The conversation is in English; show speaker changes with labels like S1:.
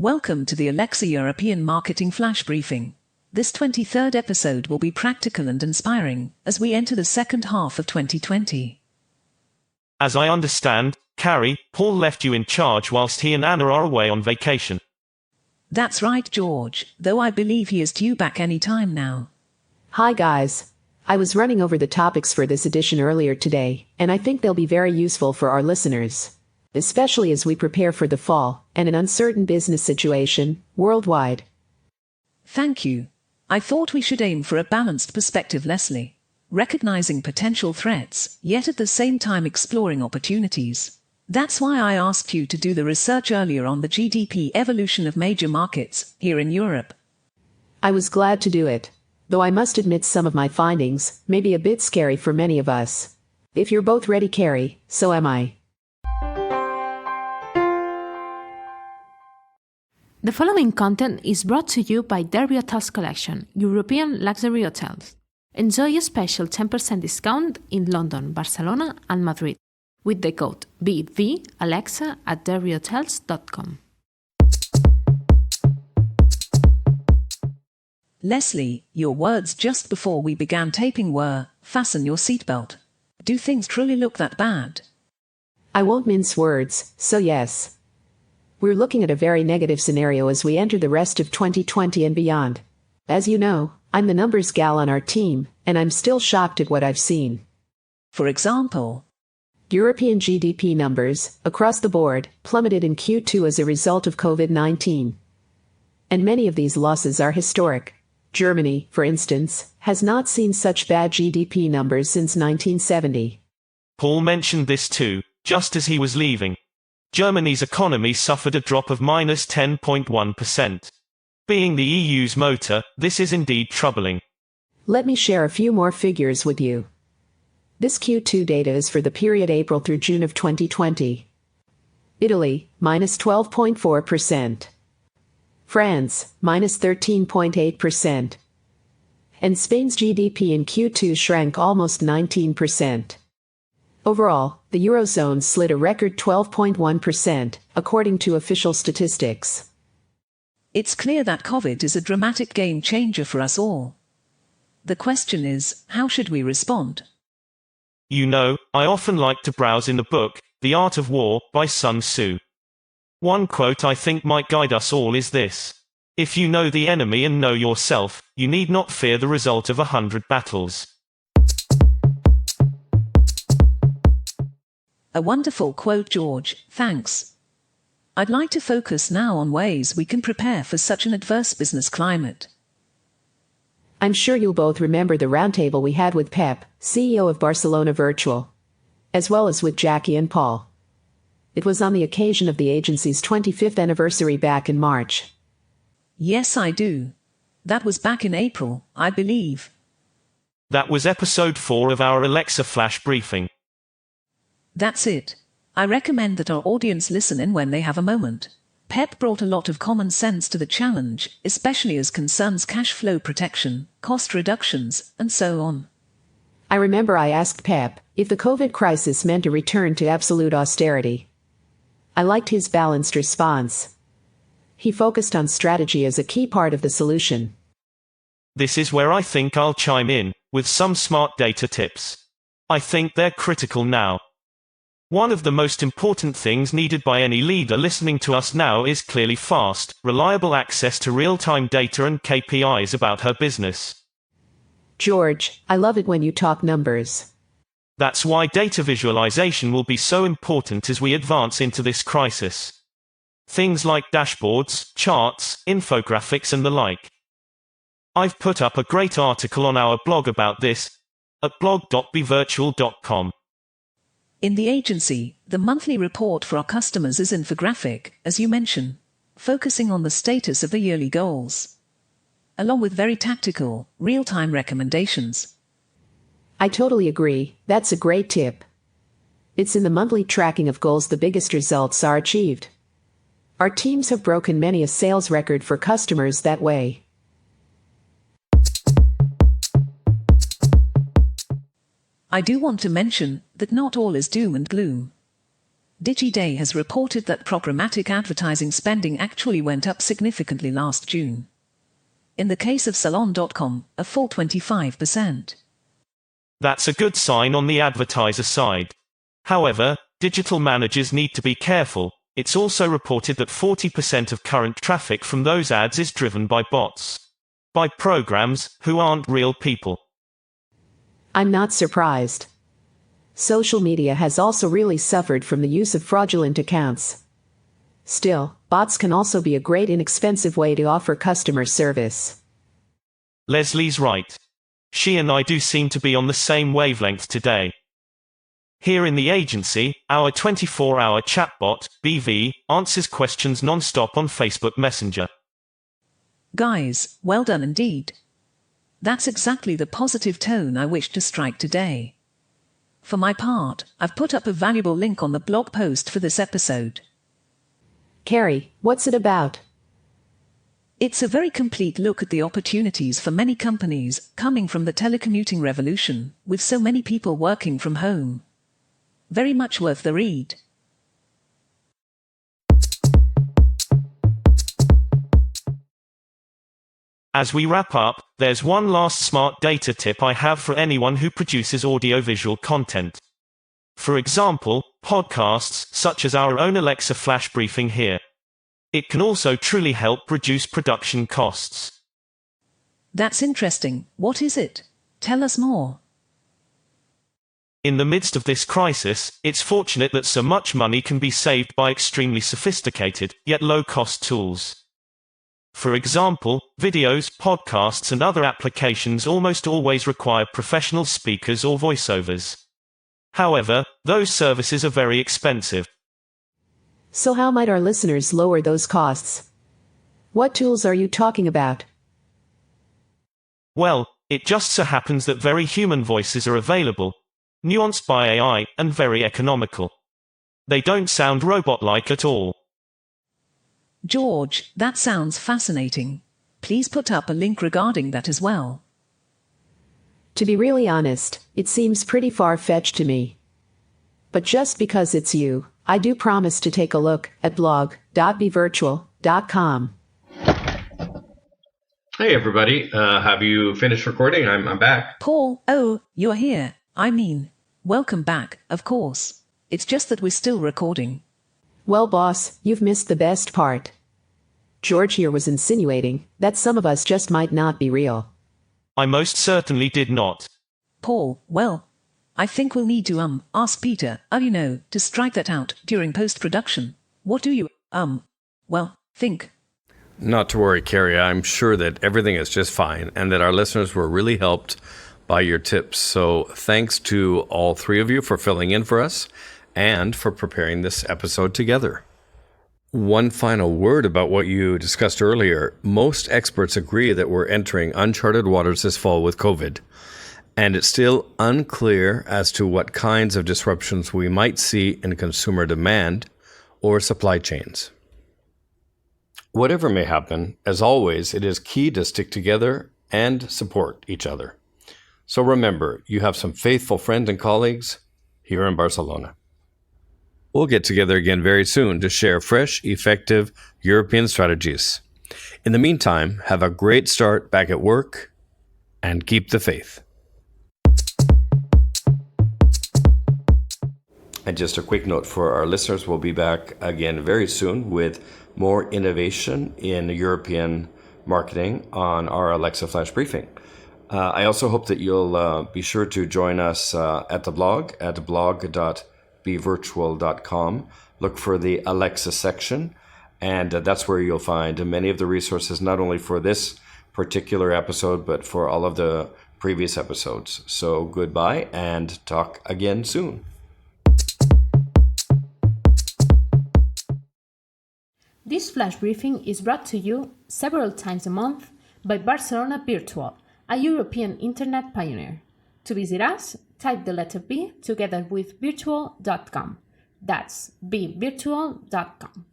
S1: Welcome to the Alexa European Marketing Flash Briefing. This 23rd episode will be practical and inspiring as we enter the second half of 2020.
S2: As I understand, Carrie, Paul left you in charge whilst he and Anna are away on vacation.
S1: That's right, George, though I believe he is due back any time now.
S3: Hi guys. I was running over the topics for this edition earlier today, and I think they'll be very useful for our listeners, especially as we prepare for the fall and an uncertain business situation worldwide.
S1: Thank you. I thought we should aim for a balanced perspective, Leslie, recognizing potential threats, yet at the same time exploring opportunities. That's why I asked you to do the research earlier on the GDP evolution of major markets here in Europe.
S3: I was glad to do it, though I must admit some of my findings may be a bit scary for many of us. If you're both ready, Carrie, so am I.
S4: The following content is brought to you by Derby Hotels Collection, European luxury hotels. Enjoy a special 10% discount in London, Barcelona and Madrid with the code BVALEXA at derbyhotels.com.
S1: Leslie, your words just before we began taping were, fasten your seatbelt. Do things truly look that bad?
S3: I won't mince words, so yes. We're looking at a very negative scenario as we enter the rest of 2020 and beyond. As you know, I'm the numbers gal on our team, and I'm still shocked at what I've seen.
S1: For example,
S3: European GDP numbers, across the board, plummeted in Q2 as a result of COVID-19. And many of these losses are historic. Germany, for instance, has not seen such bad GDP numbers since 1970.
S2: Paul mentioned this too, just as he was leaving. Germany's economy suffered a drop of minus 10.1%. Being the EU's motor, this is indeed troubling.
S3: Let me share a few more figures with you. This Q2 data is for the period April through June of 2020. Italy, minus 12.4%. France, minus 13.8%. And Spain's GDP in Q2 shrank almost 19%. Overall, the Eurozone slid a record 12.1%, according to official statistics.
S1: It's clear that COVID is a dramatic game changer for us all. The question is, how should we respond?
S2: You know, I often like to browse in the book, The Art of War, by Sun Tzu. One quote I think might guide us all is this: if you know the enemy and know yourself, you need not fear the result of 100 battles.
S1: A wonderful quote, George, thanks. I'd like to focus now on ways we can prepare for such an adverse business climate.
S3: I'm sure you'll both remember the roundtable we had with Pep, CEO of Barcelona Virtual, as well as with Jackie and Paul. It was on the occasion of the agency's 25th anniversary back in March.
S1: Yes, I do. That was back in April, I believe.
S2: That was episode 4 of our Alexa Flash Briefing.
S1: That's it. I recommend that our audience listen in when they have a moment. Pep brought a lot of common sense to the challenge, especially as concerns cash flow protection, cost reductions, and so on.
S3: I remember I asked Pep if the COVID crisis meant a return to absolute austerity. I liked his balanced response. He focused on strategy as a key part of the solution.
S2: This is where I think I'll chime in, with some smart data tips. I think they're critical now. One of the most important things needed by any leader listening to us now is clearly fast, reliable access to real-time data and KPIs about her business.
S3: George, I love it when you talk numbers.
S2: That's why data visualization will be so important as we advance into this crisis. Things like dashboards, charts, infographics and the like. I've put up a great article on our blog about this, at blog.bevirtual.com.
S1: In the agency, the monthly report for our customers is infographic, as you mentioned, focusing on the status of the yearly goals, along with very tactical, real-time recommendations.
S3: I totally agree, that's a great tip. It's in the monthly tracking of goals the biggest results are achieved. Our teams have broken many a sales record for customers that way.
S1: I do want to mention that not all is doom and gloom. DigiDay has reported that programmatic advertising spending actually went up significantly last June. In the case of Salon.com, a full 25%.
S2: That's a good sign on the advertiser side. However, digital managers need to be careful. It's also reported that 40% of current traffic from those ads is driven by bots. By programs who aren't real people.
S3: I'm not surprised. Social media has also really suffered from the use of fraudulent accounts. Still, bots can also be a great inexpensive way to offer customer service.
S2: Leslie's right. She and I do seem to be on the same wavelength today. Here in the agency, our 24-hour chatbot, BV, answers questions non-stop on Facebook Messenger.
S1: Guys, well done indeed. That's exactly the positive tone I wish to strike today. For my part, I've put up a valuable link on the blog post for this episode.
S3: Carrie, what's it about?
S1: It's a very complete look at the opportunities for many companies coming from the telecommuting revolution, with so many people working from home. Very much worth the read.
S2: As we wrap up, there's one last smart data tip I have for anyone who produces audiovisual content. For example, podcasts such as our own Alexa Flash Briefing here. It can also truly help reduce production costs.
S1: That's interesting. What is it? Tell us more.
S2: In the midst of this crisis, it's fortunate that so much money can be saved by extremely sophisticated, yet low-cost tools. For example, videos, podcasts and other applications almost always require professional speakers or voiceovers. However, those services are very expensive.
S3: So how might our listeners lower those costs? What tools are you talking about?
S2: Well, it just so happens that very human voices are available, nuanced by AI, and very economical. They don't sound robot-like at all.
S1: George, that sounds fascinating. Please put up a link regarding that as well.
S3: To be really honest, it seems pretty far-fetched to me. But just because it's you, I do promise to take a look at blog.bevirtual.com.
S5: Hey everybody, have you finished recording? I'm back.
S1: Paul, oh, you're here. I mean, welcome back, of course. It's just that we're still recording.
S3: Well, boss, you've missed the best part. George here was insinuating that some of us just might not be real.
S2: I most certainly did not.
S1: Paul, well, I think we'll need to ask Peter, to strike that out during post-production. What do you, think?
S6: Not to worry, Carrie. I'm sure that everything is just fine and that our listeners were really helped by your tips. So thanks to all three of you for filling in for us and for preparing this episode together. One final word about what you discussed earlier. Most experts agree that we're entering uncharted waters this fall with COVID, and it's still unclear as to what kinds of disruptions we might see in consumer demand or supply chains. Whatever may happen, as always, it is key to stick together and support each other. So remember, you have some faithful friends and colleagues here in Barcelona. We'll get together again very soon to share fresh, effective European strategies. In the meantime, have a great start back at work and keep the faith. And just a quick note for our listeners, we'll be back again very soon with more innovation in European marketing on our Alexa Flash Briefing. I also hope that you'll be sure to join us at the blog at blog.bevirtual.com. Look for the Alexa section, and that's where you'll find many of the resources, not only for this particular episode, but for all of the previous episodes. So goodbye and talk again soon.
S4: This flash briefing is brought to you several times a month by Barcelona Virtual, a European internet pioneer. To visit us, type the letter B together with virtual.com. That's bvirtual.com.